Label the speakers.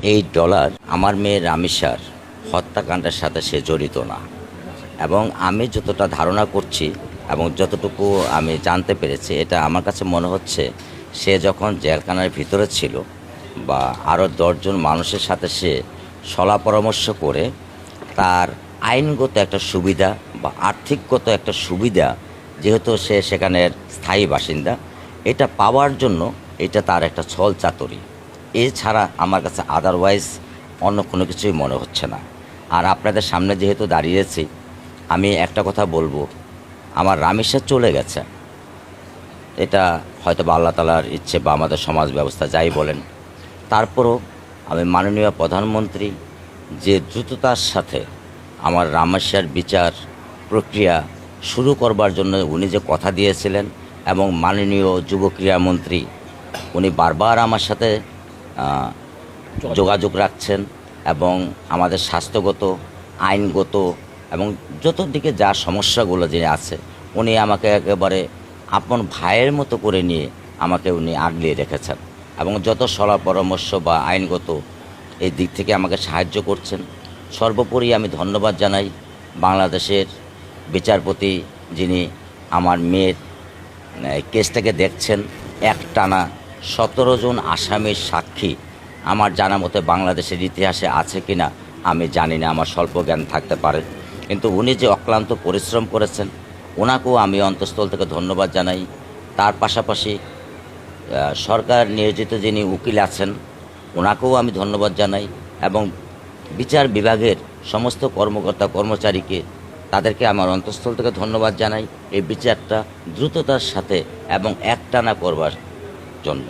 Speaker 1: এই ডলার আমার মেয়ে রামিসার হত্যাকাণ্ডের সাথে সে জড়িত না। এবং আমি যতটা ধারণা করছি এবং যতটুকু আমি জানতে পেরেছি, এটা আমার কাছে মনে হচ্ছে সে যখন জেলখানার ভিতরে ছিল বা আরও 10 জন মানুষের সাথে সে সলা পরামর্শ করে তার আইনগত একটা সুবিধা বা আর্থিকগত একটা সুবিধা, যেহেতু সে সেখানের স্থায়ী বাসিন্দা, এটা পাওয়ার জন্য এটা তার একটা ছল চাতুরি। এছাড়া আমার কাছে আদারওয়াইজ অন্য কোনো কিছুই মনে হচ্ছে না। আর আপনাদের সামনে যেহেতু দাঁড়িয়েছি, আমি একটা কথা বলবো, আমার রামিসা চলে গেছে, এটা হয়তো বা আল্লাহ তাআলার ইচ্ছে বা আমাদের সমাজ ব্যবস্থা যাই বলেন। তারপরও আমি মাননীয় প্রধানমন্ত্রী যে দ্রুততার সাথে আমার রামেসার বিচার প্রক্রিয়া শুরু করবার জন্য উনি যে কথা দিয়েছিলেন, এবং মাননীয় যুব ক্রীড়ামন্ত্রী উনি বারবার আমার সাথে যোগাযোগ রাখছেন, এবং আমাদের স্বাস্থ্যগত, আইনগত এবং যত দিকে যা সমস্যাগুলো যে আছে, উনি আমাকে একেবারে আপন ভাইয়ের মতো করে নিয়ে আমাকে উনি আগলিয়ে রেখেছেন, এবং যত সলা পরামর্শ বা আইনগত এই দিক থেকে আমাকে সাহায্য করছেন। সর্বোপরি আমি ধন্যবাদ জানাই বাংলাদেশের বিচারপতি, যিনি আমার মেয়ের কেসটাকে দেখছেন। একটানা 17 জন আসামির সাক্ষী আমার জানা মতে বাংলাদেশের ইতিহাসে আছে কি না আমি জানি না, আমার স্বল্প জ্ঞান থাকতে পারে, কিন্তু উনি যে অক্লান্ত পরিশ্রম করেছেন ওনাকেও আমি অন্তঃস্থল থেকে ধন্যবাদ জানাই। তার পাশাপাশি সরকার নিয়োজিত যিনি উকিল আছেন ওনাকেও আমি ধন্যবাদ জানাই, এবং বিচার বিভাগের সমস্ত কর্মকর্তা কর্মচারীকে, তাদেরকে আমার অন্তঃস্থল থেকে ধন্যবাদ জানাই এই বিচারটা দ্রুততার সাথে এবং একটানা করবার জন্য।